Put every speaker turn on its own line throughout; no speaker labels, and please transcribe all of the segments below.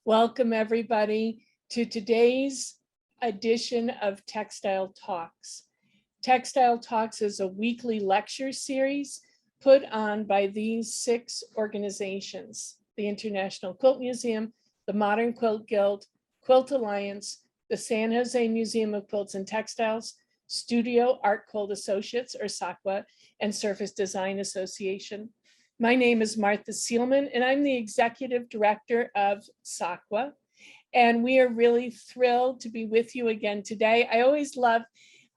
Welcome everybody to today's edition of Textile Talks. Textile Talks is a weekly lecture series put on by these 6 organizations: the International Quilt Museum, the Modern Quilt Guild, Quilt Alliance, the San Jose Museum of Quilts and Textiles, Studio Art Quilt Associates, or SAQA, and Surface Design Association. My name is Martha Sielman, and I'm the executive director of SAQA. And we are really thrilled to be with you again today. I always love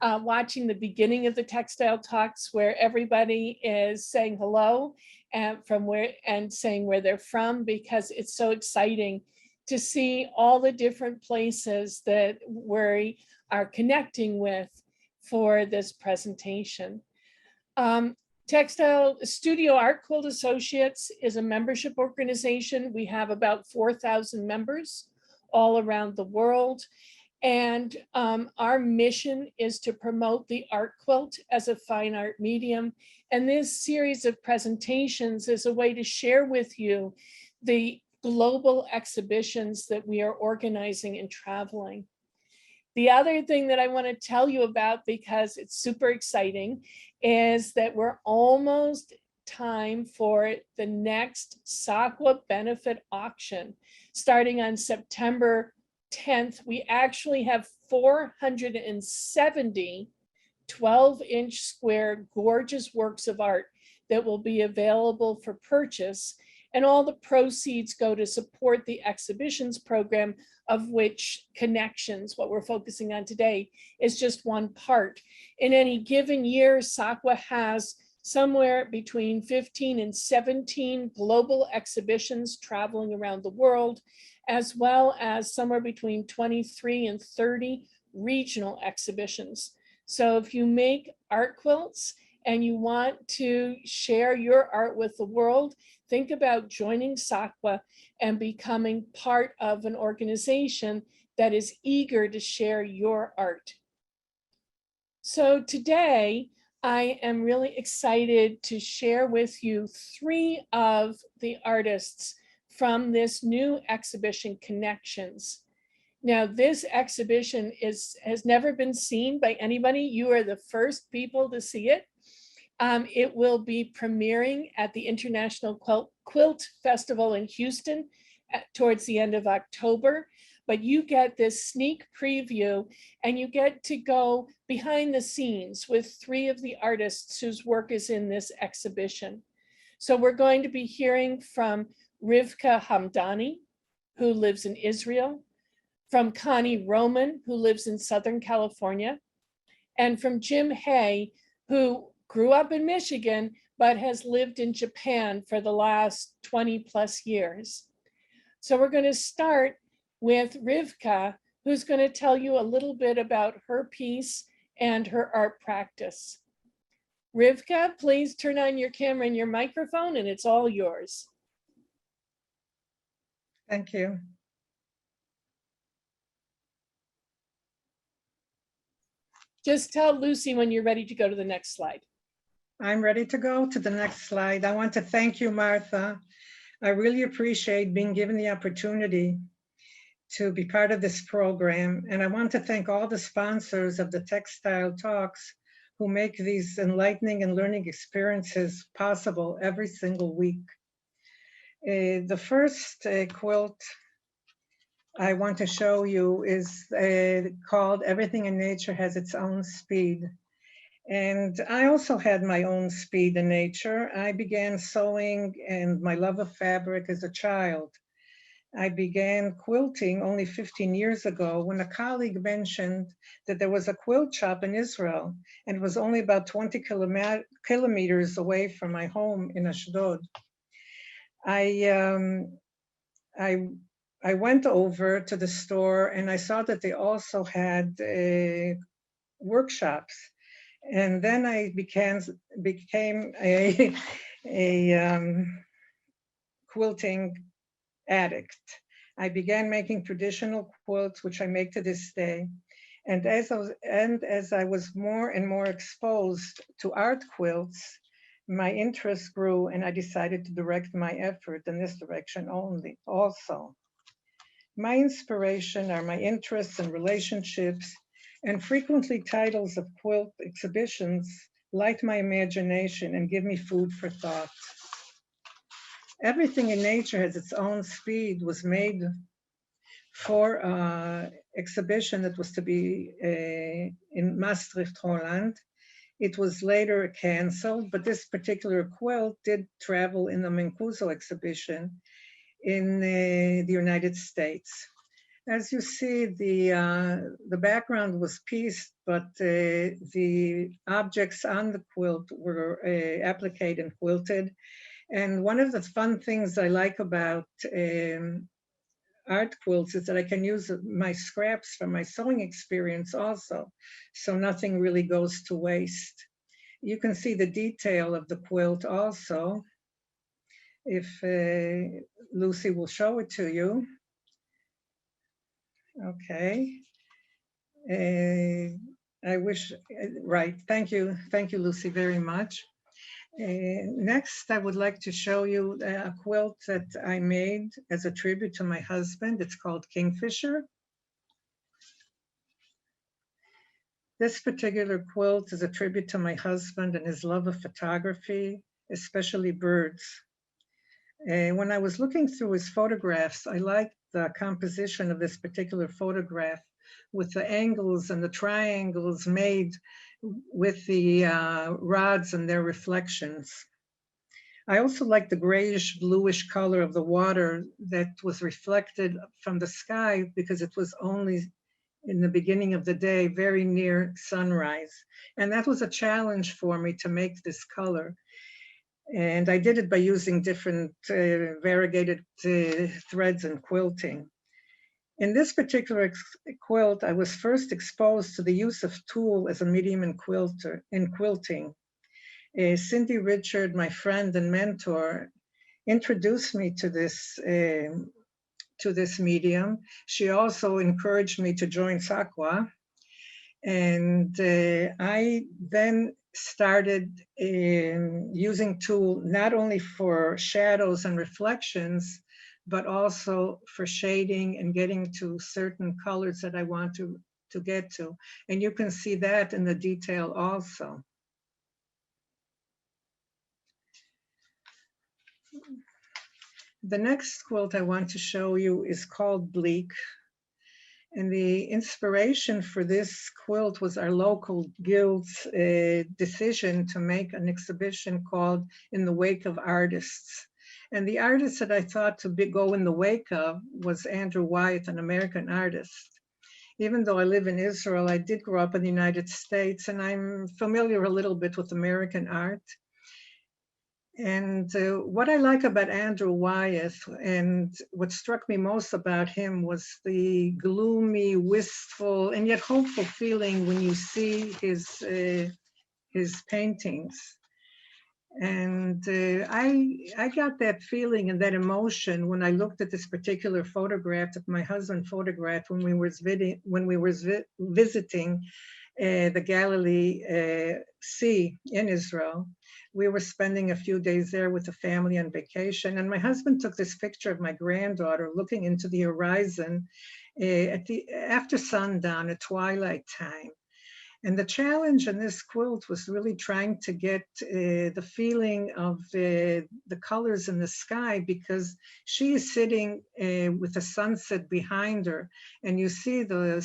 watching the beginning of the Textile Talks, where everybody is saying hello and saying where they're from, because it's so exciting to see all the different places that we are connecting with for this presentation. Studio Art Quilt Associates is a membership organization. We have about 4,000 members all around the world. And our mission is to promote the art quilt as a fine art medium. And this series of presentations is a way to share with you the global exhibitions that we are organizing and traveling. The other thing that I want to tell you about, because it's super exciting, is that we're almost time for the next SAQA benefit auction. Starting on September 10th, we actually have 470 12-inch square gorgeous works of art that will be available for purchase. And all the proceeds go to support the exhibitions program, of which Connections, what we're focusing on today, is just one part. In any given year, SAQA has somewhere between 15 and 17 global exhibitions traveling around the world, as well as somewhere between 23 and 30 regional exhibitions. So if you make art quilts and you want to share your art with the world, think about joining SAQA and becoming part of an organization that is eager to share your art. So today, I am really excited to share with you 3 of the artists from this new exhibition, Connections. Now, this exhibition has never been seen by anybody. You are the first people to see it. It will be premiering at the International Quilt Festival in Houston towards the end of October. But you get this sneak preview and you get to go behind the scenes with 3 of the artists whose work is in this exhibition. So we're going to be hearing from Rivka Hamdani, who lives in Israel, from Connie Roman, who lives in Southern California, and from Jim Hay, who grew up in Michigan, but has lived in Japan for the last 20 plus years. So we're going to start with Rivka, who's going to tell you a little bit about her piece and her art practice. Rivka, please turn on your camera and your microphone, and it's all yours.
Thank you.
Just tell Lucy when you're ready to go to the next slide.
I'm ready to go to the next slide. I want to thank you, Martha. I really appreciate being given the opportunity to be part of this program. And I want to thank all the sponsors of the Textile Talks who make these enlightening and learning experiences possible every single week. The first quilt I want to show you is called Everything in Nature Has Its Own Speed. And I also had my own speed in nature. I began sewing and my love of fabric as a child. I began quilting only 15 years ago when a colleague mentioned that there was a quilt shop in Israel, and it was only about 20 kilometers away from my home in Ashdod. I went over to the store and I saw that they also had workshops. And then I became a quilting addict. I began making traditional quilts, which I make to this day. And as I was more and more exposed to art quilts, my interest grew and I decided to direct my effort in this direction also. My inspiration are my interests and relationships, and frequently titles of quilt exhibitions light my imagination and give me food for thought. Everything in nature has its own speed was made for an exhibition that was to be in Maastricht, Holland. It was later canceled, but this particular quilt did travel in the Mancuso exhibition in the United States. As you see, the background was pieced, but the objects on the quilt were appliqued and quilted. And one of the fun things I like about art quilts is that I can use my scraps from my sewing experience also, so nothing really goes to waste. You can see the detail of the quilt also, if Lucy will show it to you. Okay. I wish, right, thank you, Lucy, very much. Next, I would like to show you a quilt that I made as a tribute to my husband. It's called Kingfisher. This particular quilt is a tribute to my husband and his love of photography, especially birds. When I was looking through his photographs, I liked the composition of this particular photograph with the angles and the triangles made with the rods and their reflections. I also like the grayish bluish color of the water that was reflected from the sky because it was only in the beginning of the day, very near sunrise. And that was a challenge for me to make this color. And I did it by using different variegated threads and quilting. In this particular quilt, I was first exposed to the use of tulle as a medium in quilting. Cindy Richard, my friend and mentor, introduced me to this medium. She also encouraged me to join SAQA. And I then started using tulle not only for shadows and reflections, but also for shading and getting to certain colors that I want to get to. And you can see that in the detail also. The next quilt I want to show you is called Bleak. And the inspiration for this quilt was our local guild's decision to make an exhibition called In the Wake of Artists. And the artist that I thought to go in the wake of was Andrew Wyeth, an American artist. Even though I live in Israel, I did grow up in the United States, and I'm familiar a little bit with American art. And what I like about Andrew Wyeth and what struck me most about him was the gloomy, wistful, and yet hopeful feeling when you see his paintings. And I got that feeling and that emotion when I looked at this particular photograph that my husband photographed when we were visiting the Galilee Sea in Israel. We were spending a few days there with the family on vacation, and my husband took this picture of my granddaughter looking into the horizon after sundown at twilight time. And the challenge in this quilt was really trying to get the feeling of the colors in the sky, because she is sitting with the sunset behind her. And you see the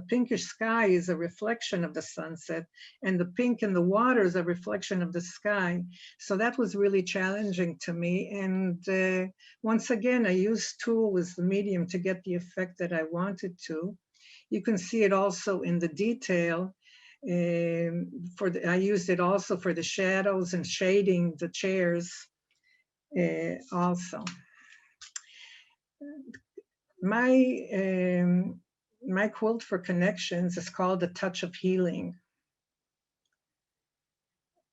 pinkish sky is a reflection of the sunset, and the pink in the water is a reflection of the sky. So that was really challenging to me. And once again, I used tulle as the medium to get the effect that I wanted to. You can see it also in the detail. I used it also for the shadows and shading the chairs also. My quilt for connections is called A Touch of Healing.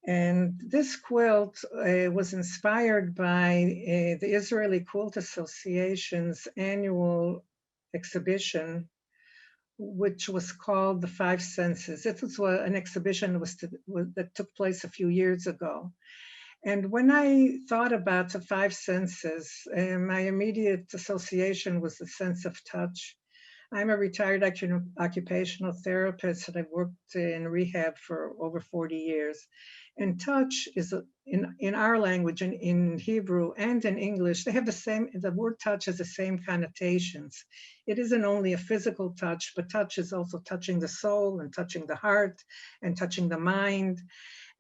And this quilt was inspired by the Israeli Quilt Association's annual exhibition, which was called The Five Senses. It was an exhibition that took place a few years ago. And when I thought about the five senses, my immediate association was the sense of touch. I'm a retired occupational therapist and I've worked in rehab for over 40 years. And touch is, in our language, in Hebrew and in English, they have the word touch has the same connotations. It isn't only a physical touch, but touch is also touching the soul and touching the heart and touching the mind.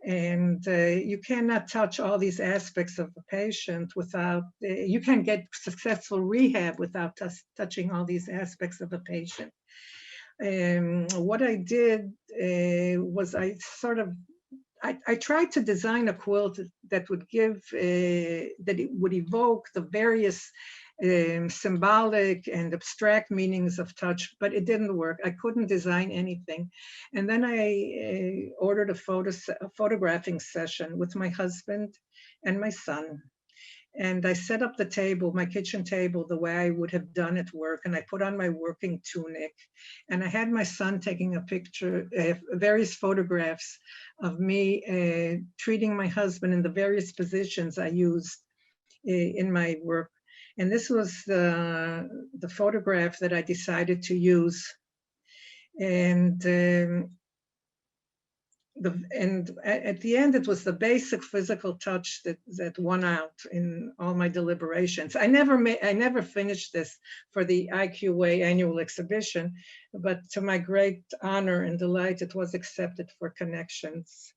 And you cannot touch all these aspects of the patient without, you can't get successful rehab without touching all these aspects of the patient. What I did was I tried to design a quilt that would that it would evoke the various symbolic and abstract meanings of touch, but it didn't work. I couldn't design anything. And then I ordered a photographing session with my husband and my son. And I set up the table, my kitchen table, the way I would have done at work. And I put on my working tunic. And I had my son taking a picture, various photographs of me treating my husband in the various positions I used in my work. And this was the photograph that I decided to use. And at the end, it was the basic physical touch that won out in all my deliberations. I never finished this for the IQA annual exhibition, but to my great honor and delight, it was accepted for Connections.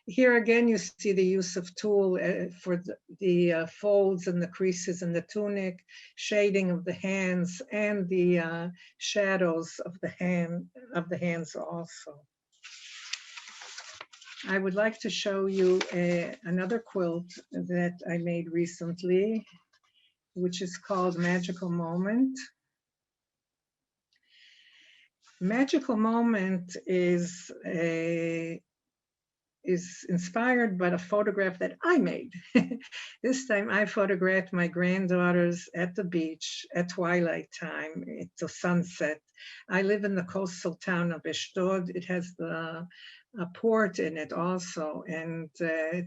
Here again, you see the use of tulle for the folds and the creases in the tunic, shading of the hands, and the shadows of the hands also. I would like to show you another quilt that I made recently, which is called Magical Moment. Magical Moment is inspired by a photograph that I made. This time I photographed my granddaughters at the beach at twilight time, it's a sunset. I live in the coastal town of Ashdod. It has a port in it also, and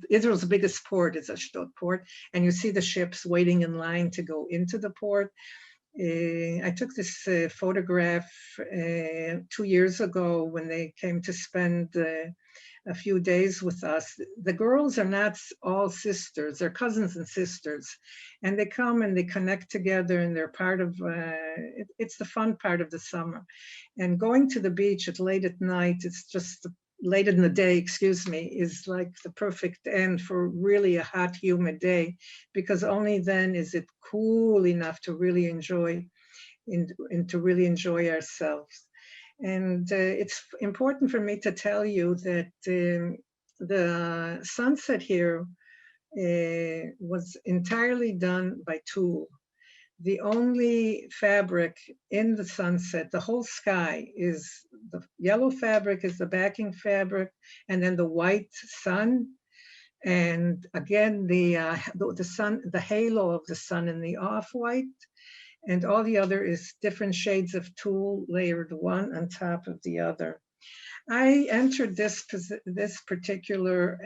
Israel's biggest port is Ashdod port, and you see the ships waiting in line to go into the port. I took this photograph 2 years ago when they came to spend a few days with us. The girls are not all sisters, they're cousins and sisters. And they come and they connect together and they're part of, it's the fun part of the summer. And going to the beach late at night, it's just late in the day, excuse me, is like the perfect end for really a hot, humid day, because only then is it cool enough to really enjoy and to really enjoy ourselves. And it's important for me to tell you that the sunset here was entirely done by tulle. The only fabric in the sunset, the whole sky, is the yellow fabric is the backing fabric, and then the white sun. And again, the sun, the halo of the sun in the off-white. And all the other is different shades of tulle layered one on top of the other. I entered this particular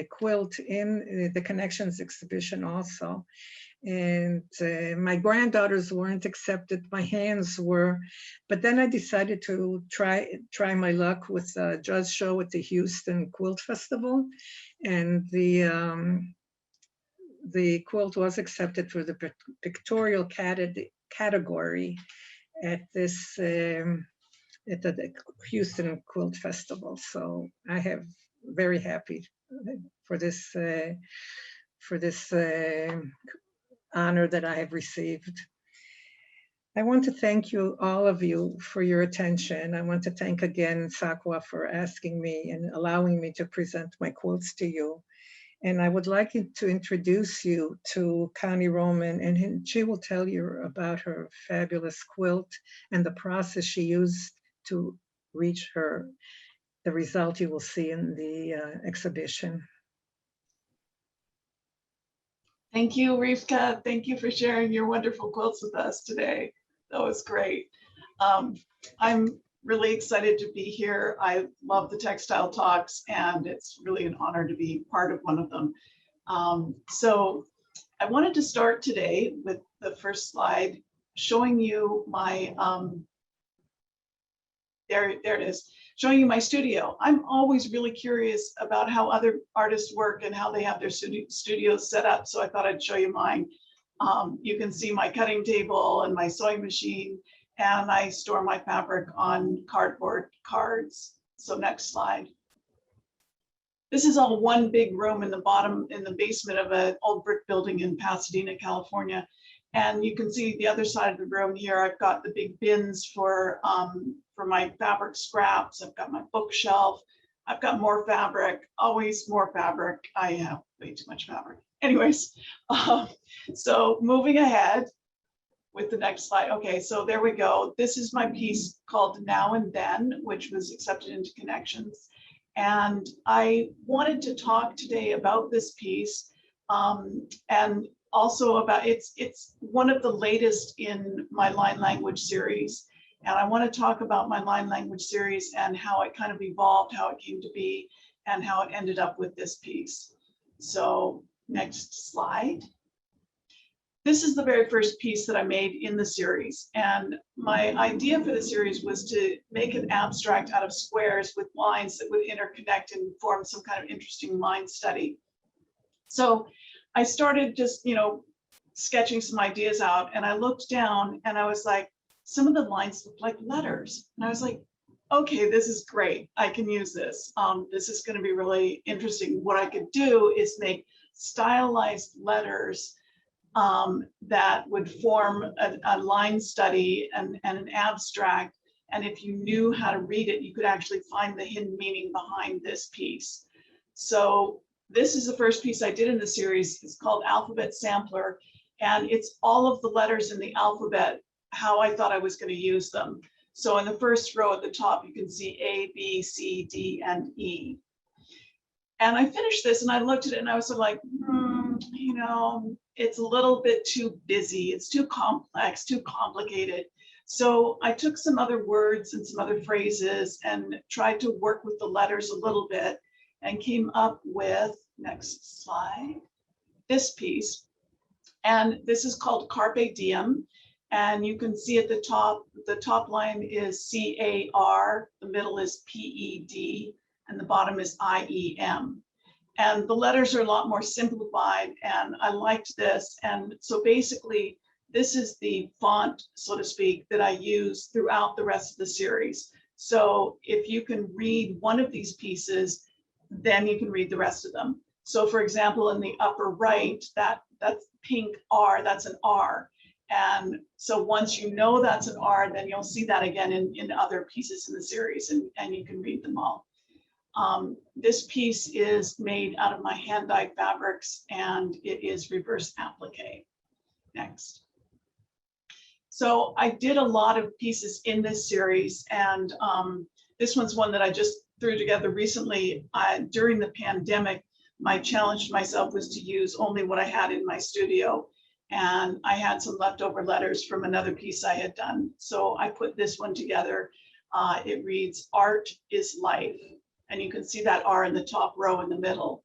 quilt in the Connections exhibition also. And my granddaughters weren't accepted, my hands were, but then I decided to try my luck with a jazz show at the Houston Quilt Festival, and the quilt was accepted for the pictorial category at this at the Houston Quilt Festival. So I have very happy for this honor that I have received. I want to thank you, all of you, for your attention. I want to thank again SAQA for asking me and allowing me to present my quilts to you. And I would like to introduce you to Connie Roman, and she will tell you about her fabulous quilt and the process she used to reach the result you will see in the exhibition.
Thank you, Rivka. Thank you for sharing your wonderful quilts with us today. That was great. I'm really excited to be here. I love the textile talks, and it's really an honor to be part of one of them. So I wanted to start today with the first slide, showing you my, there it is, showing you my studio. I'm always really curious about how other artists work and how they have their studios set up, so I thought I'd show you mine. You can see my cutting table and my sewing machine, and I store my fabric on cardboard cards. So next slide. This is all one big room in the bottom, in the basement of an old brick building in Pasadena, California. And you can see the other side of the room here. I've got the big bins for my fabric scraps. I've got my bookshelf. I've got more fabric, always more fabric. I have way too much fabric. Anyways, so moving ahead with the next slide. Okay, so there we go. This is my piece called Now and Then, which was accepted into Connections. And I wanted to talk today about this piece, and also about, it's one of the latest in my line language series. And I want to talk about my line language series and how it kind of evolved, how it came to be, and how it ended up with this piece. So next slide. This is the very first piece that I made in the series. And my idea for the series was to make an abstract out of squares with lines that would interconnect and form some kind of interesting line study. So I started just, sketching some ideas out, and I looked down and I was like, some of the lines look like letters. And I was like, okay, this is great. I can use this. This is going to be really interesting. What I could do is make stylized letters that would form a line study and an abstract. And if you knew how to read it, you could actually find the hidden meaning behind this piece. So this is the first piece I did in the series. It's called Alphabet Sampler. And it's all of the letters in the alphabet, how I thought I was going to use them. So in the first row at the top, you can see A, B, C, D, and E. And I finished this and I looked at it and I was sort of like, it's a little bit too busy. It's too complex, too complicated. So I took some other words and some other phrases and tried to work with the letters a little bit and came up with, next slide, this piece. And this is called Carpe Diem. And you can see at the top line is C-A-R, the middle is P-E-D, and the bottom is I-E-M. And the letters are a lot more simplified, and I liked this. And so basically, this is the font, so to speak, that I use throughout the rest of the series. So if you can read one of these pieces, then you can read the rest of them. So for example, in the upper right, that's pink R, that's an R. And so once you know that's an R, then you'll see that again in other pieces in the series, and you can read them all. This piece is made out of my hand-dyed fabrics, and it is reverse applique. Next. So I did a lot of pieces in this series, and this one's one that I just threw together recently. During the pandemic, my challenge to myself was to use only what I had in my studio. And I had some leftover letters from another piece I had done. So I put this one together. It reads, Art is Life. And you can see that R in the top row in the middle.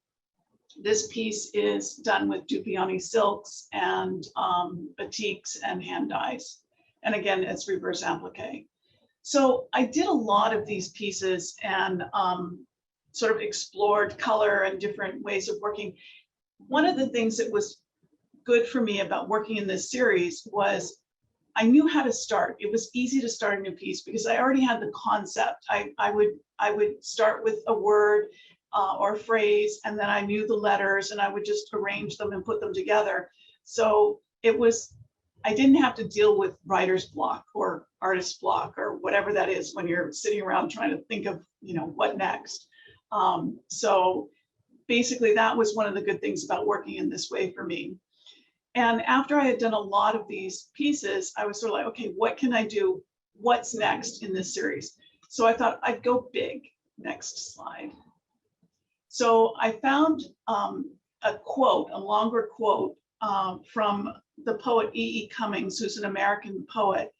This piece is done with Dupioni silks and batiks and hand dyes. And again, it's reverse applique. So I did a lot of these pieces and sort of explored color and different ways of working. One of the things that was good for me about working in this series was I knew how to start. It was easy to start a new piece because I already had the concept. I would start with a word or phrase, and then I knew the letters, and I would just arrange them and put them together. So I didn't have to deal with writer's block or artist block or whatever that is when you're sitting around trying to think of, what next. So basically that was one of the good things about working in this way for me. And after I had done a lot of these pieces, I was sort of like, okay, what can I do? What's next in this series? So I thought I'd go big. Next slide. So I found a quote, a longer quote from the poet E.E. Cummings, who's an American poet.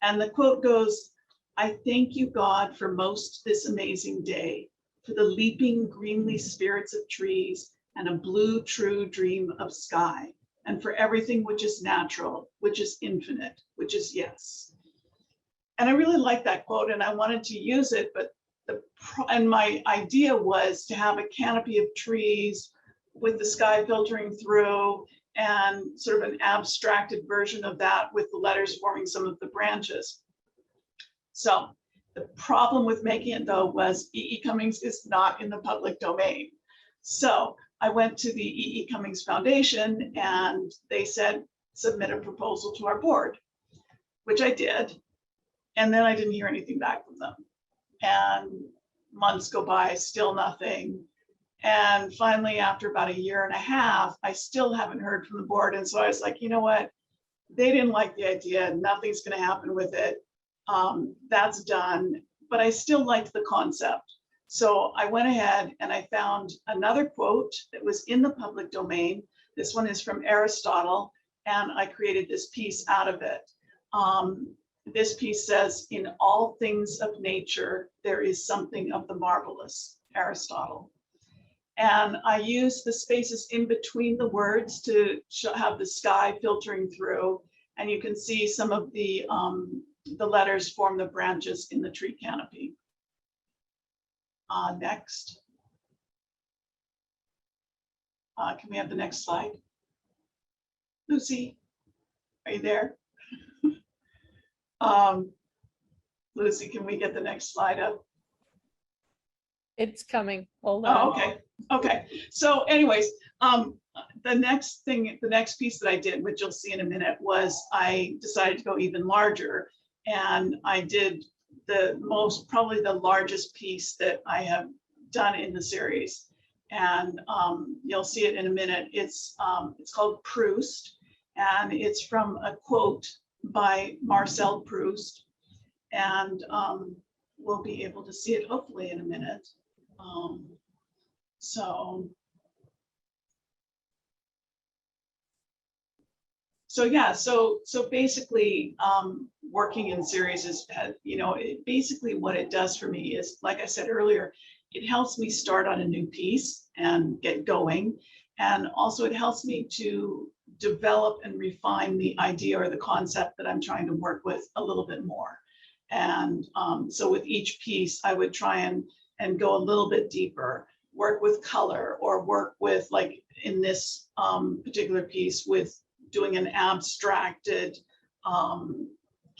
And the quote goes, I thank you, God, for most this amazing day, for the leaping greenly spirits of trees and a blue true dream of sky, and for everything which is natural, which is infinite, which is yes. And I really like that quote, and I wanted to use it, but and my idea was to have a canopy of trees with the sky filtering through, and sort of an abstracted version of that with the letters forming some of the branches. So the problem with making it, though, was E.E. Cummings is not in the public domain. So I went to the E.E. Cummings Foundation and they said, submit a proposal to our board, which I did. And then I didn't hear anything back from them. And months go by, still nothing. And finally, after about 1.5 years, I still haven't heard from the board. And so I was like, you know what? They didn't like the idea. Nothing's going to happen with it. That's done. But I still liked the concept. So I went ahead and I found another quote that was in the public domain. This one is from Aristotle, and I created this piece out of it. This piece says, in all things of nature, there is something of the marvelous, Aristotle. And I use the spaces in between the words to have the sky filtering through. And you can see some of the letters form the branches in the tree canopy. Next. Can we have the next slide? Lucy, are you there? Lucy, can we get the next slide up?
It's coming. Hold on.
Oh, okay. Okay. So anyways, the next piece that I did, which you'll see in a minute, was I decided to go even larger. And I did probably the largest piece that I have done in the series. And you'll see it in a minute. It's called Proust, and it's from a quote by Marcel Proust. And we'll be able to see it hopefully in a minute. So basically, working in series is, basically what it does for me is, like I said earlier, it helps me start on a new piece and get going. And also it helps me to develop and refine the idea or the concept that I'm trying to work with a little bit more. And so with each piece, I would try and go a little bit deeper, work with color, or work with, like in this particular piece, with doing an abstracted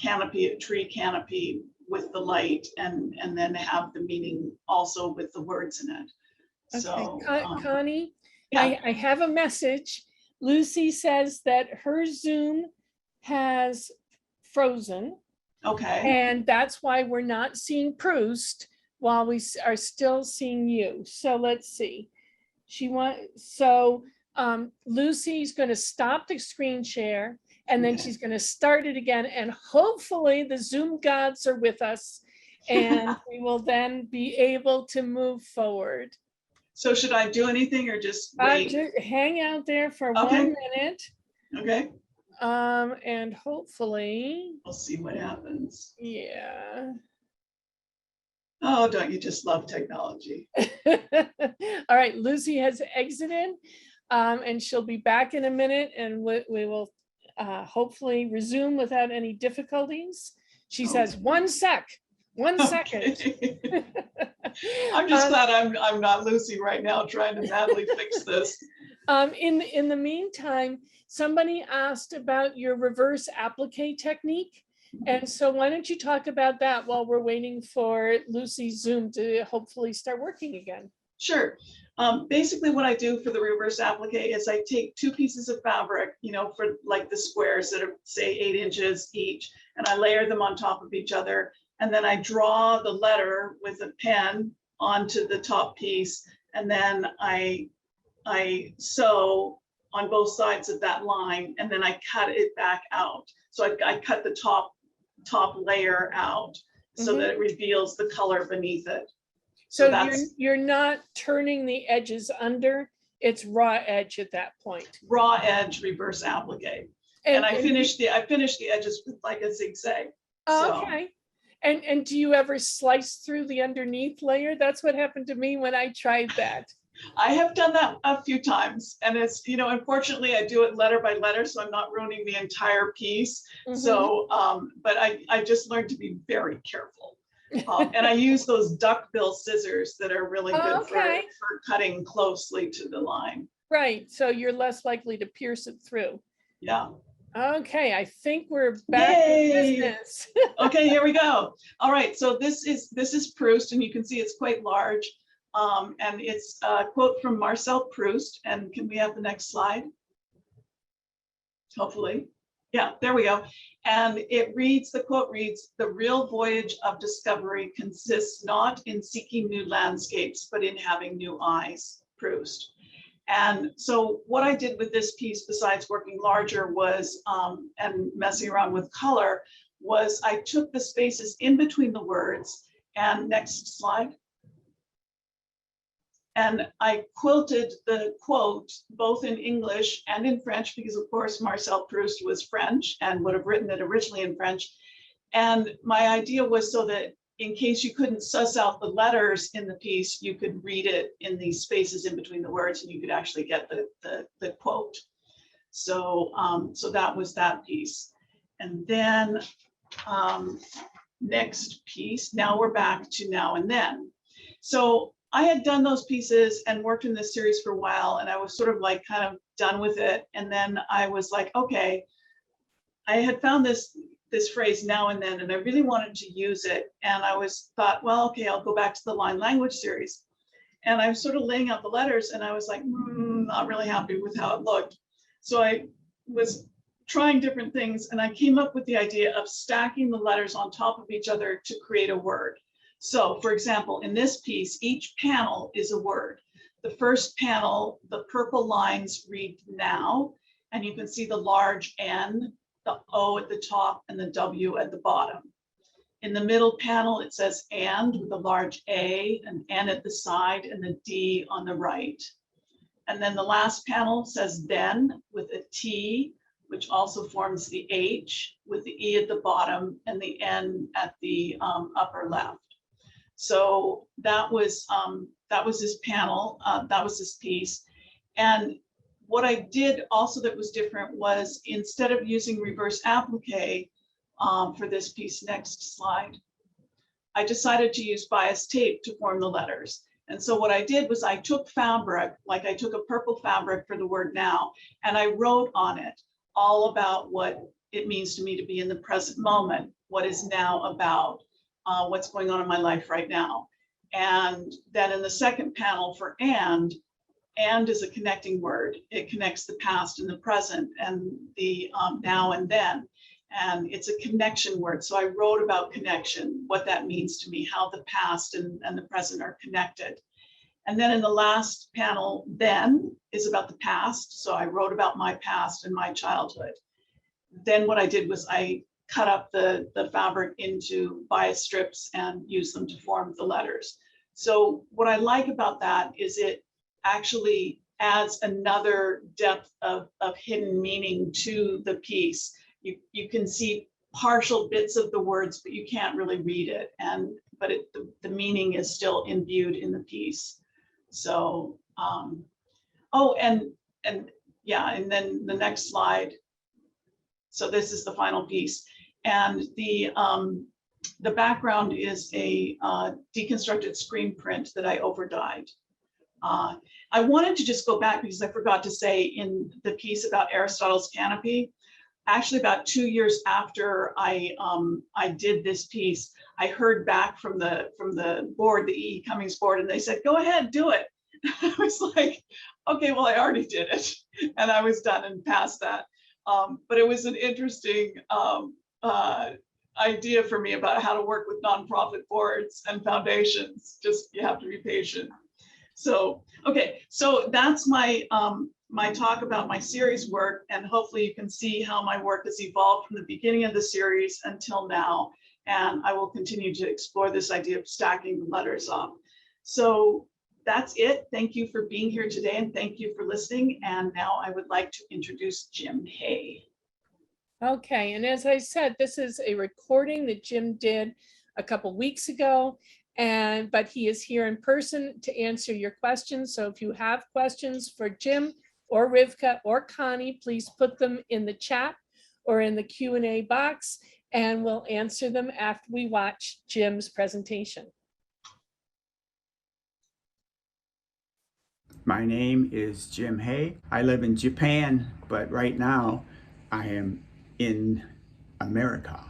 canopy, a tree canopy with the light, and then have the meaning also with the words in it.
Okay.
So,
Connie,
yeah.
I have a message. Lucy says that her Zoom has frozen.
Okay.
And that's why we're not seeing Proust while we are still seeing you. So let's see. Lucy's going to stop the screen share, and then she's going to start it again. And hopefully the Zoom gods are with us, and we will then be able to move forward.
So should I do anything or just wait?
Just hang out there for
Okay.
1 minute.
Okay.
And hopefully.
We'll see what happens.
Yeah.
Oh, don't you just love technology?
All right, Lucy has exited, and she'll be back in a minute, and we will hopefully resume without any difficulties. She says, 1 sec, 1 second.
Okay. I'm just glad I'm not Lucy right now trying to madly fix this.
In the meantime, somebody asked about your reverse applique technique. And so why don't you talk about that while we're waiting for Lucy's Zoom to hopefully start working again?
Sure. Basically what I do for the reverse applique is I take 2 pieces of fabric, for like the squares that are, say, 8 inches each, and I layer them on top of each other. And then I draw the letter with a pen onto the top piece, and then I sew on both sides of that line, and then I cut it back out. So I cut the top layer out so that it reveals the color beneath it.
So you're not turning the edges under, it's raw edge at that point.
Raw edge reverse applique. And I finish the edges with like a zigzag.
Okay. And do you ever slice through the underneath layer? That's what happened to me when I tried that.
I have done that a few times, and it's, you know, unfortunately I do it letter by letter, so I'm not ruining the entire piece.
Mhm.
So, but I just learned to be very careful. And I use those duckbill scissors that are really good
Okay.
for cutting closely to the line.
Right, so you're less likely to pierce it through.
Yeah.
Okay, I think we're back to
Yay!
business.
Okay, here we go. All right, so this is Proust, and you can see it's quite large. And it's a quote from Marcel Proust. And can we have the next slide? Hopefully. Yeah, there we go. And it reads, the quote reads, "The real voyage of discovery consists not in seeking new landscapes, but in having new eyes." Proust. And so what I did with this piece, besides working larger, was and messing around with color, was I took the spaces in between the words, and next slide. And I quilted the quote both in English and in French, because of course Marcel Proust was French and would have written it originally in French. And my idea was so that in case you couldn't suss out the letters in the piece, you could read it in these spaces in between the words, and you could actually get the quote. So, so that was that piece. And then next piece, now we're back to Now and Then. So I had done those pieces and worked in this series for a while, and I was sort of like kind of done with it. And then I was like, okay, I had found this phrase now and then, and I really wanted to use it. And I thought, well, okay, I'll go back to the line language series. And I was sort of laying out the letters, and I was like, not really happy with how it looked. So I was trying different things, and I came up with the idea of stacking the letters on top of each other to create a word. So for example, in this piece, each panel is a word. The first panel, the purple lines read now, and you can see the large N, the O at the top, and the W at the bottom. In the middle panel, it says and with a large A, an N at the side, and the D on the right. And then the last panel says then with a T, which also forms the H with the E at the bottom and the N at the upper left. So that was this panel, that was this piece. And what I did also that was different was, instead of using reverse applique for this piece, next slide, I decided to use bias tape to form the letters. And so what I did was I took fabric, like I took a purple fabric for the word now, and I wrote on it all about what it means to me to be in the present moment, what is now about. What's going on in my life right now. And then in the second panel for and is a connecting word. It connects the past and the present and the now and then. And it's a connection word. So I wrote about connection, what that means to me, how the past and the present are connected. And then in the last panel, then is about the past. So I wrote about my past and my childhood. Then what I did was I cut up the fabric into bias strips and use them to form the letters. So what I like about that is it actually adds another depth of hidden meaning to the piece. You can see partial bits of the words, but you can't really read it. But the meaning is still imbued in the piece. So, oh, and yeah, and then the next slide. So this is the final piece. And the background is a deconstructed screen print that I overdyed. I wanted to just go back because I forgot to say in the piece about Aristotle's canopy, actually about 2 years after I did this piece, I heard back from the board, the E.E. Cummings board, and they said, go ahead, do it. I was like, okay, well, I already did it. And I was done and past that. But it was an interesting idea for me about how to work with nonprofit boards and foundations. Just, you have to be patient. So, okay, so that's my my talk about my series work, and hopefully you can see how my work has evolved from the beginning of the series until now. And I will continue to explore this idea of stacking the letters up. So that's it. Thank you for being here today, and thank you for listening. And now I would like to introduce Jim Hay.
Okay, and as I said, this is a recording that Jim did a couple weeks ago. But he is here in person to answer your questions. So if you have questions for Jim or Rivka or Connie, please put them in the chat or in the Q&A box, and we'll answer them after we watch Jim's presentation.
My name is Jim Hay. I live in Japan, but right now I am in America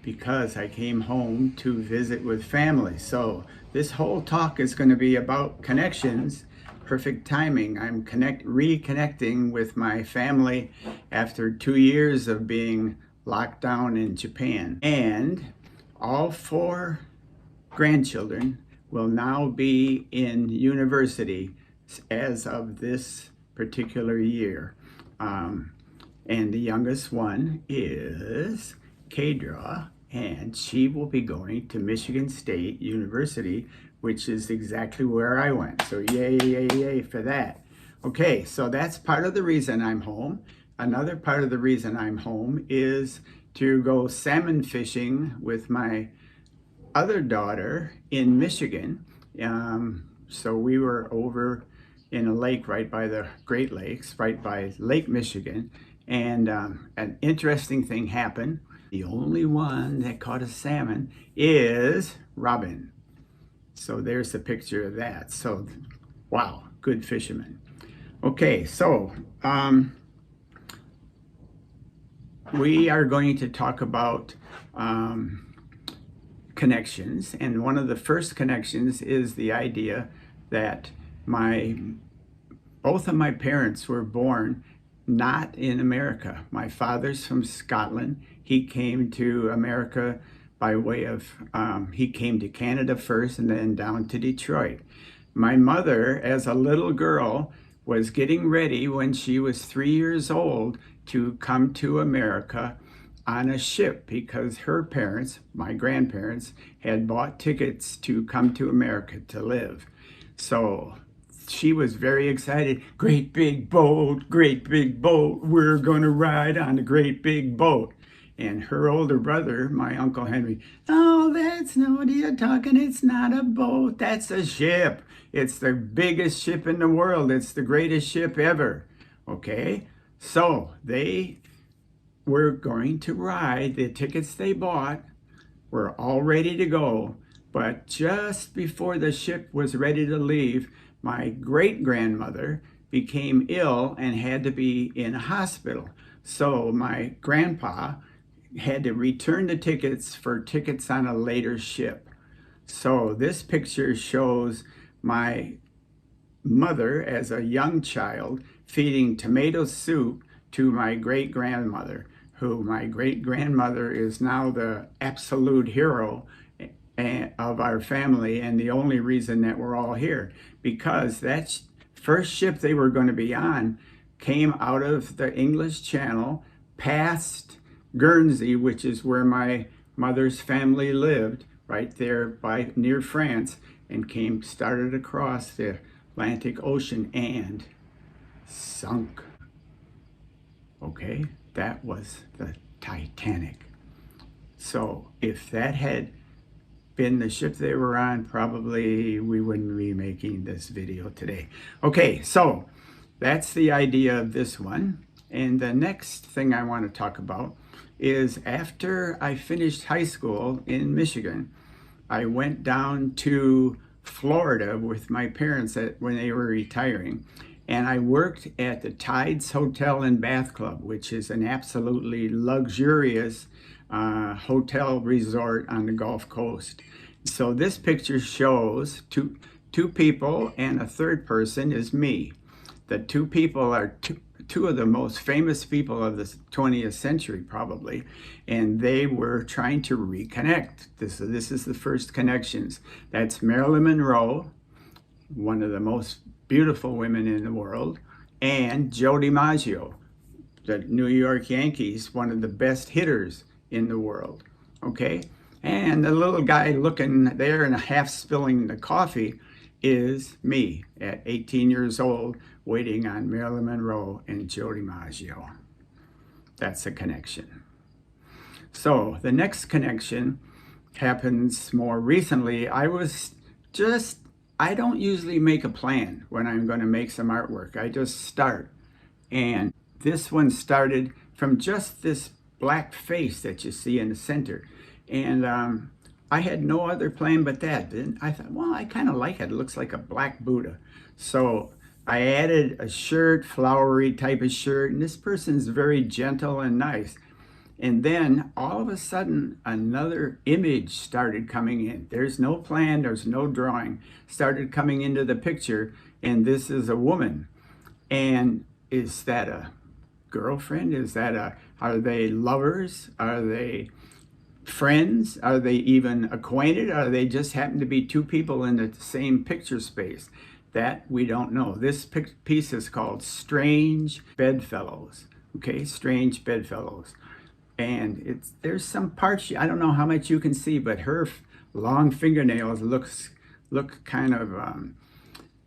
because I came home to visit with family. So this whole talk is going to be about connections. Perfect timing. I'm reconnecting with my family after 2 years of being locked down in Japan. And all 4 grandchildren will now be in university as of this particular year. And the youngest one is Kadra, and she will be going to Michigan State University, which is exactly where I went. So yay, yay, yay for that. Okay, so that's part of the reason I'm home. Another part of the reason I'm home is to go salmon fishing with my other daughter in Michigan. So we were over in a lake right by the Great Lakes, right by Lake Michigan. And an interesting thing happened. The only one that caught a salmon is Robin. So there's the picture of that. So, wow, good fisherman. Okay, so we are going to talk about connections. And one of the first connections is the idea that both of my parents were born not in America. My father's from Scotland. He came to America by way of, he came to Canada first and then down to Detroit. My mother, as a little girl, was getting ready when she was 3 years old to come to America on a ship because her parents, my grandparents, had bought tickets to come to America to live. So she was very excited. Great big boat, we're gonna ride on the great big boat. And her older brother, my Uncle Henry, oh, that's no, what are you talking? It's not a boat, that's a ship. It's the biggest ship in the world. It's the greatest ship ever, okay? So they were going to ride. The tickets they bought were all ready to go. But just before the ship was ready to leave, my great-grandmother became ill and had to be in a hospital. So my grandpa had to return the tickets for tickets on a later ship. So this picture shows my mother as a young child feeding tomato soup to my great-grandmother, who my great-grandmother is now the absolute hero of our family and the only reason that we're all here, because that first ship they were going to be on came out of the English Channel past Guernsey, which is where my mother's family lived, right there near France, and started across the Atlantic Ocean and sunk. Okay, that was the Titanic. So if that had been the ship they were on, probably we wouldn't be making this video today. Okay, so that's the idea of this one. And the next thing I want to talk about is after I finished high school in Michigan, I went down to Florida with my parents when they were retiring. And I worked at the Tides Hotel and Bath Club, which is an absolutely luxurious hotel resort on the Gulf Coast. So this picture shows two people, and a third person is me. The 2 people are two of the most famous people of the 20th century, probably, and they were trying to reconnect. This is the first connections. That's Marilyn Monroe, one of the most beautiful women in the world, and Joe DiMaggio, the New York Yankees, one of the best hitters in the world, okay? And the little guy looking there and half spilling the coffee is me at 18 years old, waiting on Marilyn Monroe and Joe DiMaggio. That's a connection. So the next connection happens more recently. I don't usually make a plan when I'm going to make some artwork. I just start. And this one started from just this black face that you see in the center. And I had no other plan but that. Then I thought, well, I kind of like it. It looks like a black Buddha. So I added a shirt, flowery type of shirt, and this person's very gentle and nice. And then all of a sudden, another image started coming in. There's no plan, there's no drawing, started coming into the picture, and this is a woman. And is that a girlfriend? Are they lovers? Are they friends? Are they even acquainted? Are they just happen to be two people in the same picture space? That we don't know. This piece is called Strange Bedfellows. Okay, Strange Bedfellows. And there's some parts, I don't know how much you can see, but her long fingernails look kind of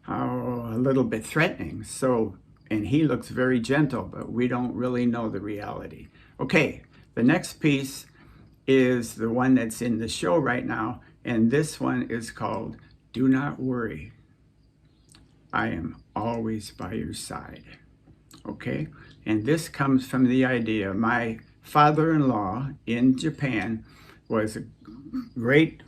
a little bit threatening. So, and he looks very gentle, but we don't really know the reality. Okay, the next piece is the one that's in the show right now, and this one is called Do Not Worry. I am always by your side. Okay, and this comes from the idea my father-in-law in Japan was a great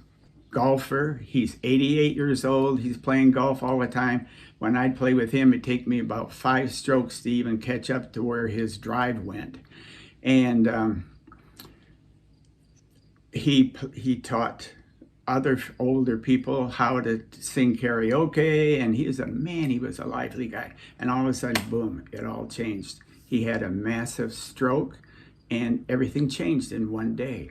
golfer. He's 88 years old. He's playing golf all the time. When I'd play with him, it'd take me about 5 strokes to even catch up to where his drive went. And he taught other older people how to sing karaoke, and he was a lively guy. And all of a sudden, boom, it all changed. He had a massive stroke, and everything changed in one day.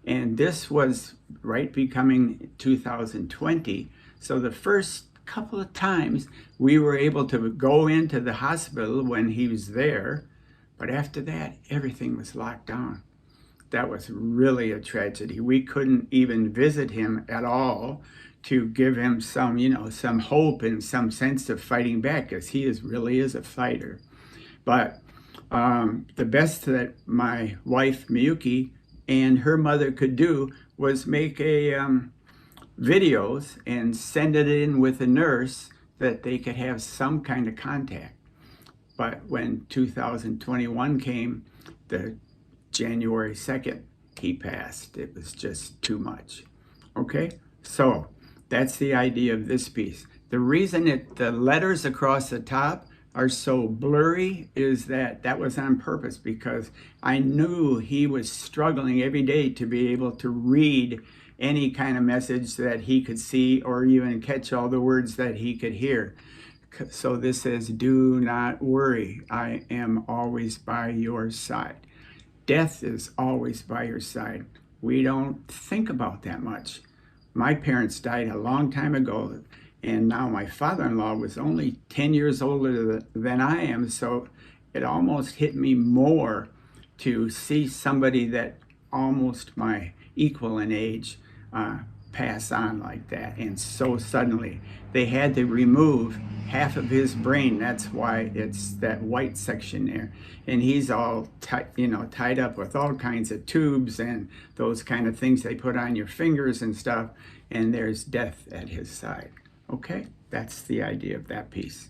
And this was right becoming 2020. So the first couple of times we were able to go into the hospital when he was there, but after that, everything was locked down. That was really a tragedy. We couldn't even visit him at all to give him some hope and some sense of fighting back, because he really is a fighter. But the best that my wife Miyuki and her mother could do was make videos and send it in with a nurse that they could have some kind of contact. But when 2021 came, the January 2nd, he passed. It was just too much. Okay, so that's the idea of this piece. The reason the letters across the top are so blurry is that was on purpose, because I knew he was struggling every day to be able to read any kind of message that he could see or even catch all the words that he could hear. So this says, do not worry, I am always by your side. Death is always by your side. We don't think about that much. My parents died a long time ago, and now my father-in-law was only 10 years older than I am, so it almost hit me more to see somebody that almost my equal in age pass on like that, and so suddenly. They had to remove half of his brain. That's why it's that white section there. And he's all tied up with all kinds of tubes and those kind of things they put on your fingers and stuff, and there's death at his side. Okay, that's the idea of that piece.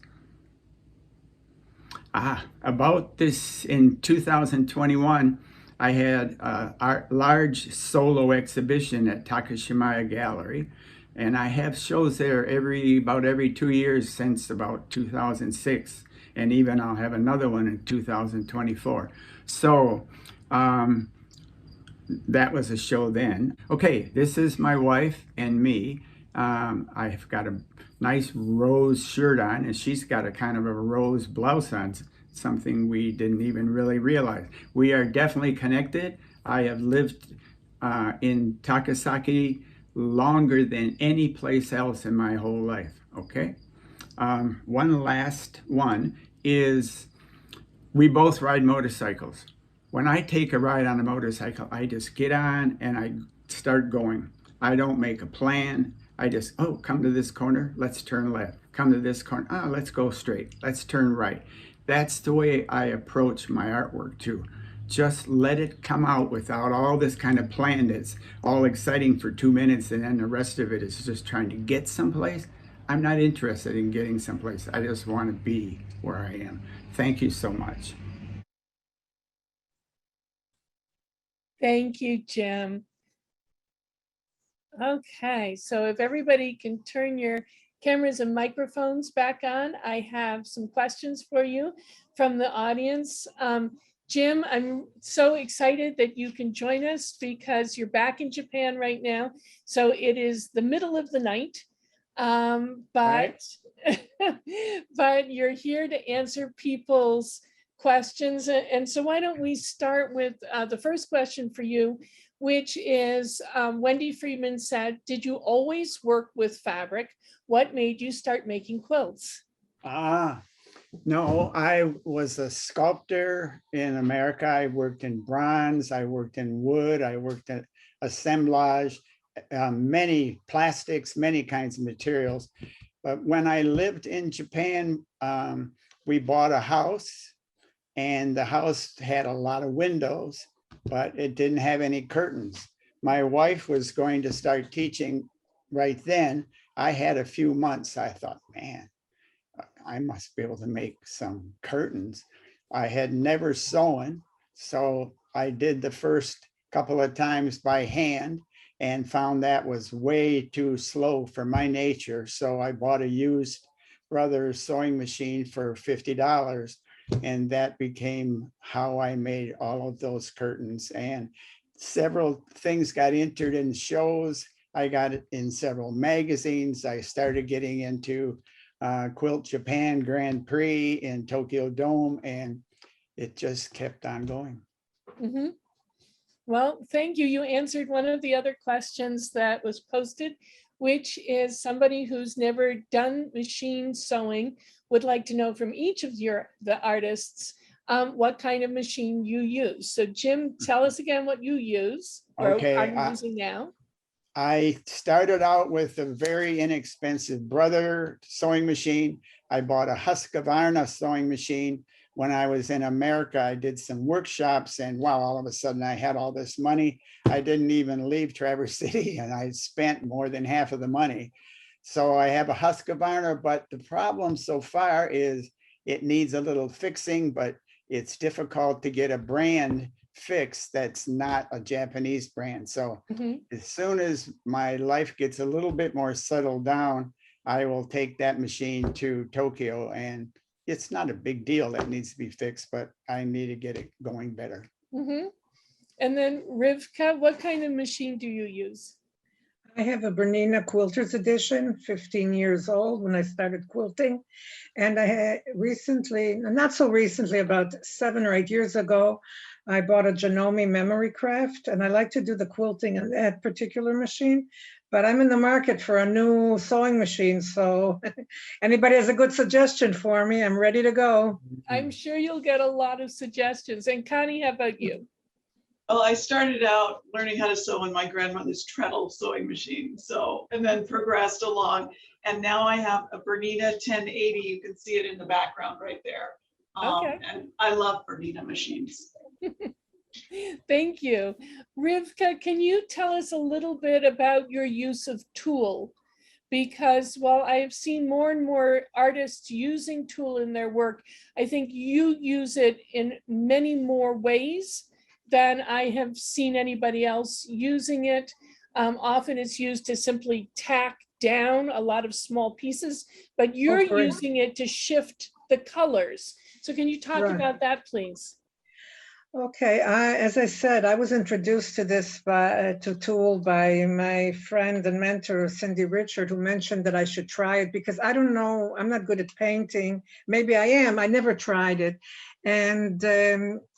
About this, in 2021, I had a large solo exhibition at Takashimaya Gallery, and I have shows there about every 2 years since about 2006, and even I'll have another one in 2024. So that was a show then. Okay, this is my wife and me. I've got a nice rose shirt on, and she's got a kind of a rose blouse on, something we didn't even really realize. We are definitely connected. I have lived in Takasaki longer than any place else in my whole life, okay? One last one is, we both ride motorcycles. When I take a ride on a motorcycle, I just get on and I start going. I don't make a plan. I just, come to this corner, let's turn left. Come to this corner, let's go straight. Let's turn right. That's the way I approach my artwork too. just let it come out without all this kind of plan that's all exciting for 2 minutes and then the rest of it is just trying to get someplace. I'm not interested in getting someplace. I just want to be where I am. Thank you so much.
Thank you, Jim. Okay, so if everybody can turn your cameras and microphones back on, I have some questions for you from the audience. Jim, I'm so excited that you can join us because you're back in Japan right now. So it is the middle of the night, but you're here to answer people's questions. And so why don't we start with the first question for you, which is Wendy Friedman said, did you always work with fabric? What made you start making quilts?
No, I was a sculptor in America. I worked in bronze, I worked in wood, I worked at assemblage, many plastics, many kinds of materials. But when I lived in Japan, we bought a house and the house had a lot of windows, but it didn't have any curtains. My wife was going to start teaching right then. I had a few months. I thought, man, I must be able to make some curtains. I had never sewn, so I did the first couple of times by hand and found that was way too slow for my nature. So I bought a used Brothers sewing machine for $50, and that became how I made all of those curtains. And several things got entered in shows. I got it in several magazines. I started getting into Quilt Japan Grand Prix in Tokyo Dome, and it just kept on going.
Mm-hmm. Well, thank you. You answered one of the other questions that was posted, which is somebody who's never done machine sewing would like to know from each of the artists what kind of machine you use. So Jim, tell us again what you use or are using now.
I started out with a very inexpensive Brother sewing machine. I bought a Husqvarna sewing machine. When I was in America, I did some workshops and wow, all of a sudden I had all this money. I didn't even leave Traverse City and I spent more than half of the money. So I have a Husqvarna, but the problem so far is it needs a little fixing, but it's difficult to get a brand fix that's not a Japanese brand. So as soon as my life gets a little bit more settled down, I will take that machine to Tokyo, and it's not a big deal that needs to be fixed, but I need to get it going better.
And then Rivka, what kind of machine do you use?
I have a Bernina Quilters edition, 15 years old when I started quilting. And I had recently, not so recently, about 7 or 8 years ago, I bought a Janome Memory Craft, and I like to do the quilting on that particular machine. But I'm in the market for a new sewing machine. So anybody has a good suggestion for me, I'm ready to go.
I'm sure you'll get a lot of suggestions. And Connie, how about you?
Well, I started out learning how to sew in my grandmother's treadle sewing machine. So, and then progressed along. And now I have a Bernina 1080. You can see it in the background right there.
Okay.
And I love Bernina machines.
Thank you. Rivka, can you tell us a little bit about your use of tulle? Because while I have seen more and more artists using tulle in their work, I think you use it in many more ways than I have seen anybody else using it. Often it's used to simply tack down a lot of small pieces, but you're using it to shift the colors. So can you talk about that, please?
Okay, as I said, I was introduced to this to tulle by my friend and mentor, Cindy Richard, who mentioned that I should try it because I don't know, I'm not good at painting. Maybe I am, I never tried it. And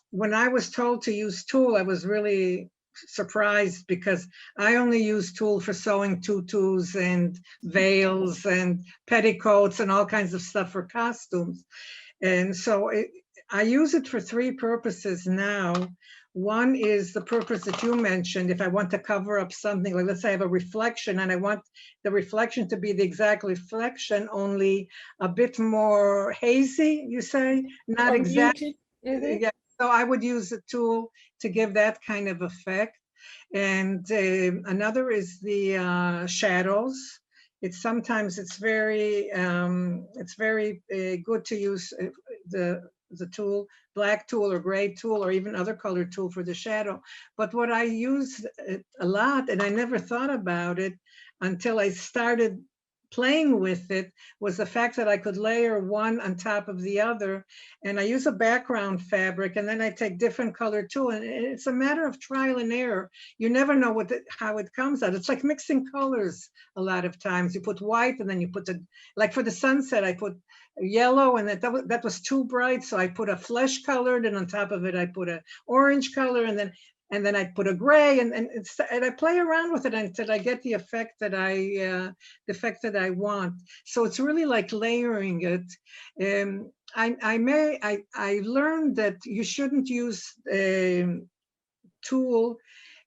when I was told to use tulle, I was really surprised because I only use tulle for sewing tutus and veils and petticoats and all kinds of stuff for costumes. And so I use it for 3 purposes now. One is the purpose that you mentioned. If I want to cover up something, like let's say I have a reflection and I want the reflection to be the exact reflection, only a bit more hazy, you say? Not exactly. Yeah. So I would use a tool to give that kind of effect. And another is the shadows. Sometimes it's very good to use the tool, black tool or gray tool or even other color tool for the shadow. But what I use a lot, and I never thought about it until I started playing with it, was the fact that I could layer one on top of the other. And I use a background fabric, and then I take different color too. And it's a matter of trial and error. You never know how it comes out. It's like mixing colors a lot of times. You put white and then you put like for the sunset, I put yellow, and that was too bright. So I put a flesh colored, and on top of it, I put a orange color, and then I put a gray, and I play around with it until I get the effect that I want. So it's really like layering it. I learned that you shouldn't use a tool.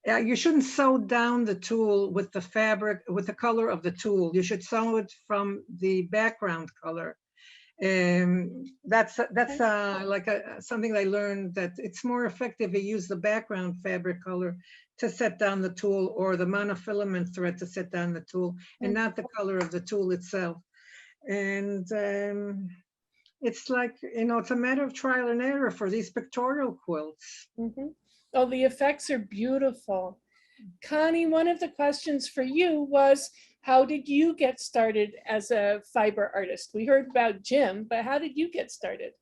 You shouldn't sew down the tool with the fabric, with the color of the tool. You should sew it from the background color. That's like something I learned, that it's more effective to use the background fabric color to set down the tool, or the monofilament thread to set down the tool, and not the color of the tool itself. And it's like, it's a matter of trial and error for these pictorial quilts.
Mm-hmm. Oh, the effects are beautiful. Connie, one of the questions for you was, how did you get started as a fiber artist? We heard about Jim, but how did you get started?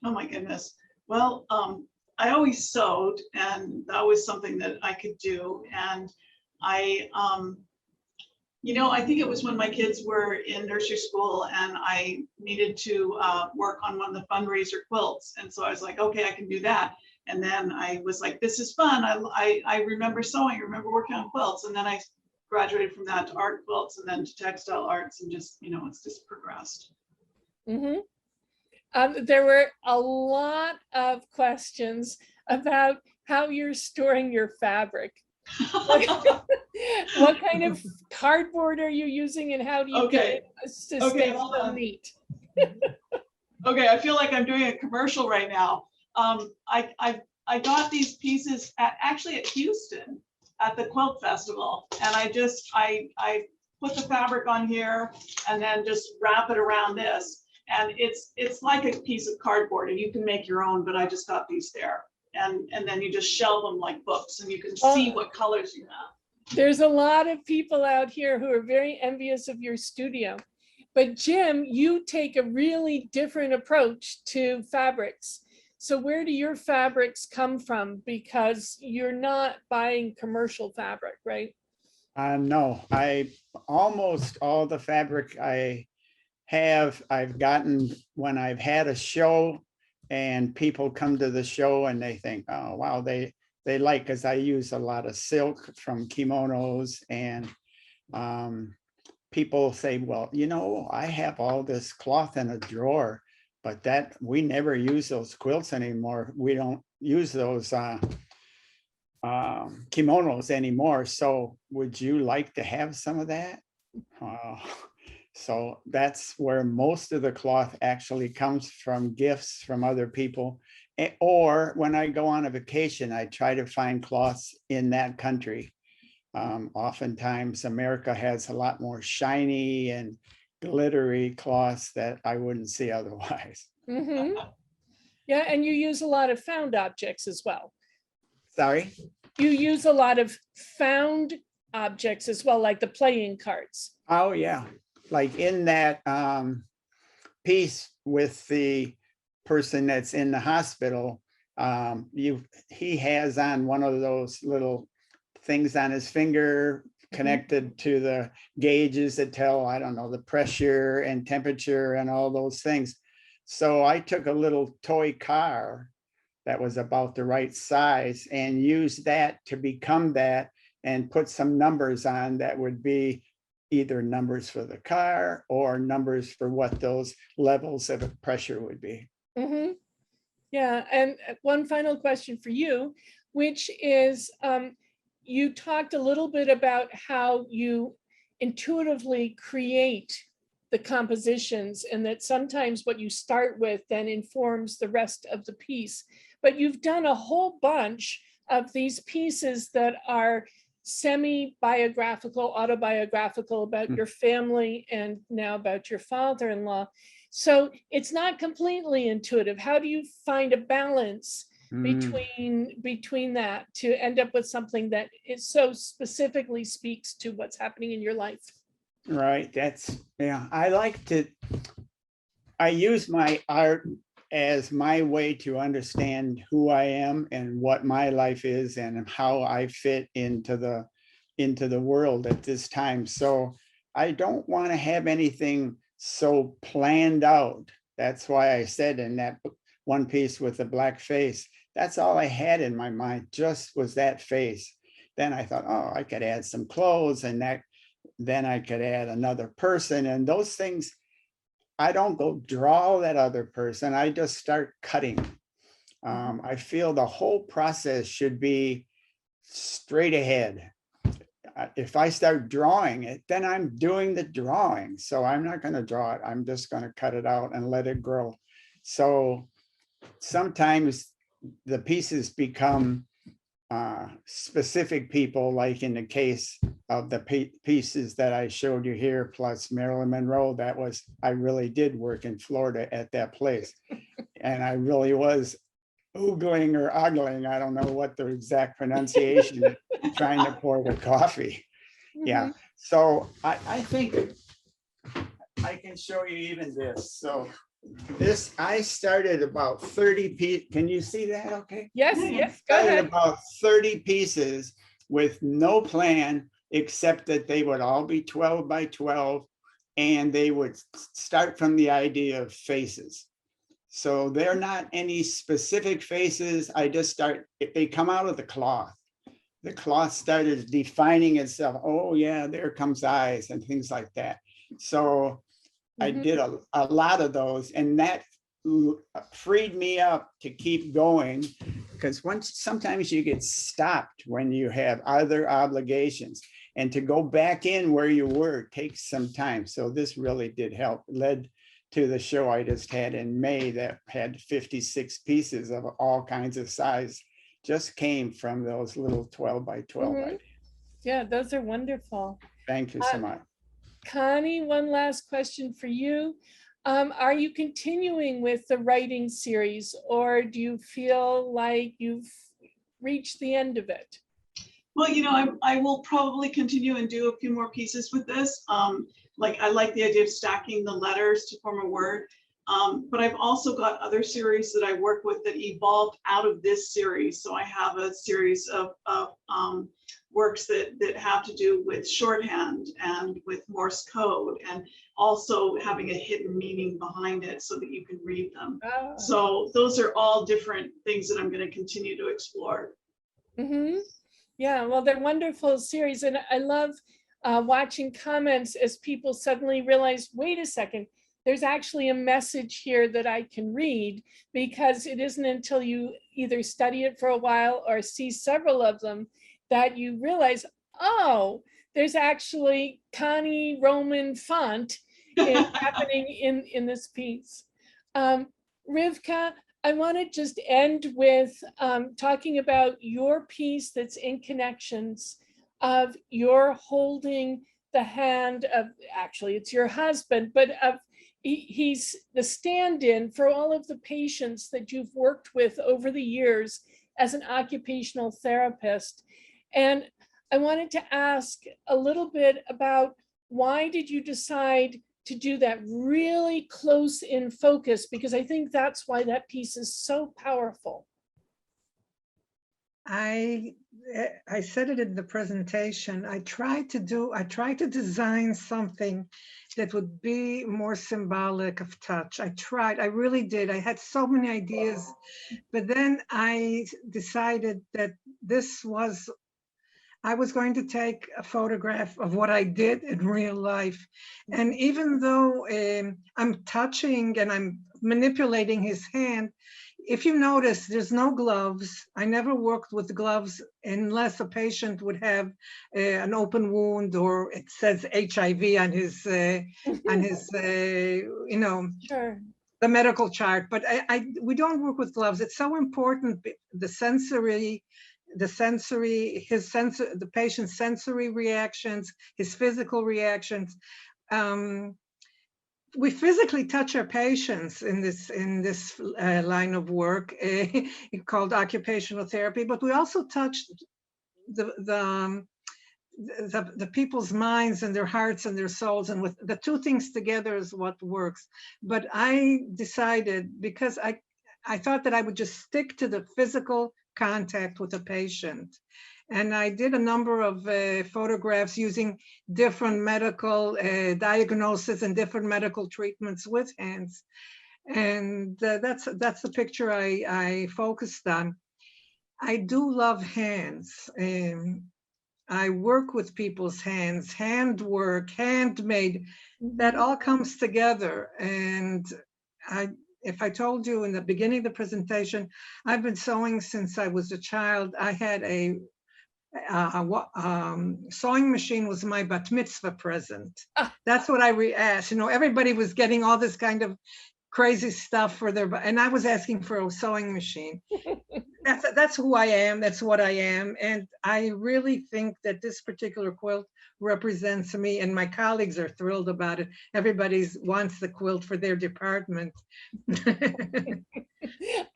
Oh my goodness. Well, I always sewed, and that was something that I could do. And I think it was when my kids were in nursery school and I needed to work on one of the fundraiser quilts. And so I was like, okay, I can do that. And then I was like, this is fun. I remember sewing, I remember working on quilts. And then I graduated from that to art quilts, and then to textile arts, and just, it's just progressed.
Mm-hmm. There were a lot of questions about how you're storing your fabric. What kind of cardboard are you using, and how do you get it to stay so neat?
Okay, I feel like I'm doing a commercial right now. I got these pieces actually at Houston at the Quilt Festival, and I put the fabric on here and then just wrap it around this, and it's like a piece of cardboard, and you can make your own, but I just got these there, and then you just shelve them like books, and you can see what colors you have.
There's a lot of people out here who are very envious of your studio. But Jim, you take a really different approach to fabrics. So where do your fabrics come from? Because you're not buying commercial fabric, right?
No, almost all the fabric I've gotten when I've had a show, and people come to the show and they think, oh, wow, they like, because I use a lot of silk from kimonos, and people say, well, I have all this cloth in a drawer, but we never use those quilts anymore. We don't use those kimonos anymore. So would you like to have some of that? So that's where most of the cloth actually comes from, gifts from other people. Or when I go on a vacation, I try to find cloths in that country. Oftentimes America has a lot more shiny and glittery cloths that I wouldn't see otherwise.
Mm-hmm. Yeah, and you use a lot of found objects as well.
Sorry?
You use a lot of found objects as well, like the playing cards.
Oh, yeah. Like in that piece with the person that's in the hospital, he has on one of those little things on his finger connected to the gauges that tell, I don't know, the pressure and temperature and all those things. So I took a little toy car that was about the right size and used that to become that, and put some numbers on that would be either numbers for the car or numbers for what those levels of pressure would be.
Mm-hmm. Yeah, and one final question for you, which is, you talked a little bit about how you intuitively create the compositions, and that sometimes what you start with then informs the rest of the piece. but you've done a whole bunch of these pieces that are semi-biographical, autobiographical about your family and now about your father-in-law. So it's not completely intuitive. How do you find a balance between that to end up with something that is so specifically speaks to what's happening in your life?
Right. That's, yeah. I use my art as my way to understand who I am and what my life is and how I fit into the world at this time. So I don't want to have anything so planned out. That's why I said in that one piece with the black face, that's all I had in my mind, just was that face. Then I thought, oh, I could add some clothes, and then I could add another person, and those things, I don't go draw that other person. I just start cutting. I feel the whole process should be straight ahead. If I start drawing it, then I'm doing the drawing. So I'm not going to draw it. I'm just going to cut it out and let it grow. So sometimes the pieces become specific people, like in the case of the pieces that I showed you here, plus Marilyn Monroe. I really did work in Florida at that place. And I really was oogling or ogling, I don't know what the exact pronunciation is, trying to pour the coffee. Yeah. So I think I can show you even this. So this, I started about 30 pieces. Can you see that? Okay.
Yes, yes, go ahead.
About 30 pieces with no plan, except that they would all be 12 by 12, and they would start from the idea of faces. So they're not any specific faces. I just start, if they come out of the cloth started defining itself. Oh yeah, there comes eyes and things like that. So I did a lot of those, and that freed me up to keep going, because sometimes you get stopped when you have other obligations, and to go back in where you were takes some time. So this really did help. Led to the show I just had in May that had 56 pieces of all kinds of size, just came from those little 12 by 12 ideas.
Yeah, those are wonderful.
Thank you so much.
Connie, one last question for you. Are you continuing with the writing series, or do you feel like you've reached the end of it?
Well, you know, I will probably continue and do a few more pieces with this. Like, I like the idea of stacking the letters to form a word. But I've also got other series that I work with that evolved out of this series. So I have a series of works that have to do with shorthand and with Morse code, and also having a hidden meaning behind it so that you can read them. Oh. So those are all different things that I'm going to continue to explore.
Yeah, well, they're wonderful series. And I love watching comments as people suddenly realize, wait a second, there's actually a message here that I can read, because it isn't until you either study it for a while or see several of them that you realize, oh, there's actually Connie Roman font happening in this piece. Rivka, I want to just end with talking about your piece that's in Connections, of your holding the hand of, actually it's your husband, but of he's the stand-in for all of the patients that you've worked with over the years as an occupational therapist. And I wanted to ask a little bit about, why did you decide to do that really close in focus? Because I think that's why that piece is so powerful.
I said it in the presentation. I tried to design something that would be more symbolic of touch. I really did. I had so many ideas, but then I decided that I was going to take a photograph of what I did in real life. And even though I'm touching and I'm manipulating his hand, if you notice, there's no gloves. I never worked with gloves unless a patient would have an open wound, or it says HIV on his, you know.
Sure.
the medical chart, but we don't work with gloves. It's so important, the patient's sensory reactions, his physical reactions. We physically touch our patients in this line of work called occupational therapy, but we also touch the people's minds and their hearts and their souls, and with the two things together is what works. But I decided, because I thought that I would just stick to the physical contact with a patient. And I did a number of photographs using different medical diagnosis and different medical treatments with hands. And that's the picture I focused on. I do love hands. I work with people's hands, handwork, handmade, that all comes together. And if I told you in the beginning of the presentation, I've been sewing since I was a child. I had a sewing machine was my bat mitzvah present. That's what I asked. You know, everybody was getting all this kind of crazy stuff for their, and I was asking for a sewing machine. That's who I am. That's what I am. And I really think that this particular quilt represents me, and my colleagues are thrilled about it. Everybody wants the quilt for their department.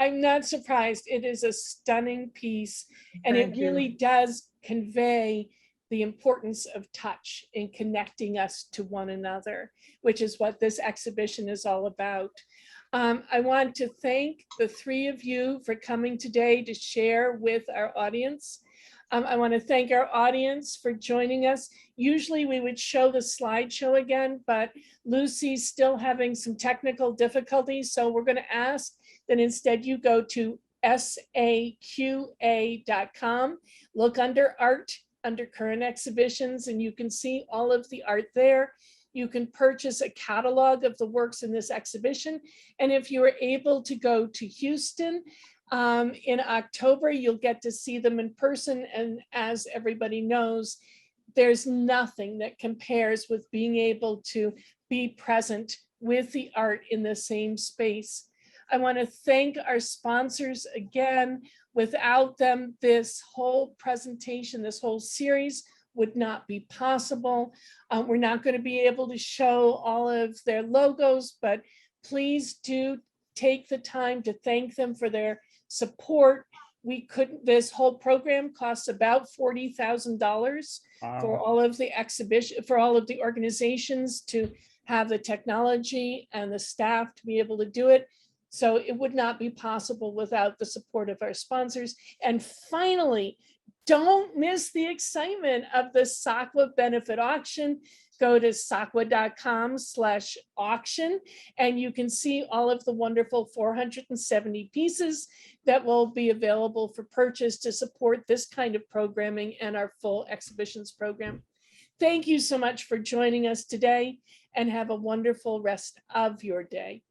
I'm not surprised. It is a stunning piece, and
Thank
it really does convey the importance of touch in connecting us to one another, which is what this exhibition is all about. I want to thank the three of you for coming today to share with our audience. I want to thank our audience for joining us. Usually we would show the slideshow again, but Lucy's still having some technical difficulties. So we're going to ask that instead you go to SAQA.com, look under art, under current exhibitions, and you can see all of the art there. You can purchase a catalog of the works in this exhibition. And if you are able to go to Houston in October, you'll get to see them in person. And as everybody knows, there's nothing that compares with being able to be present with the art in the same space. I want to thank our sponsors again. Without them, this whole presentation, this whole series would not be possible. We're not going to be able to show all of their logos, but please do take the time to thank them for their support. This whole program costs about $40,000 for all of the exhibition, for all of the organizations to have the technology and the staff to be able to do it. So it would not be possible without the support of our sponsors. And finally, don't miss the excitement of the SAQA benefit auction. Go to SAQA.com/auction, and you can see all of the wonderful 470 pieces that will be available for purchase to support this kind of programming and our full exhibitions program. Thank you so much for joining us today, and have a wonderful rest of your day.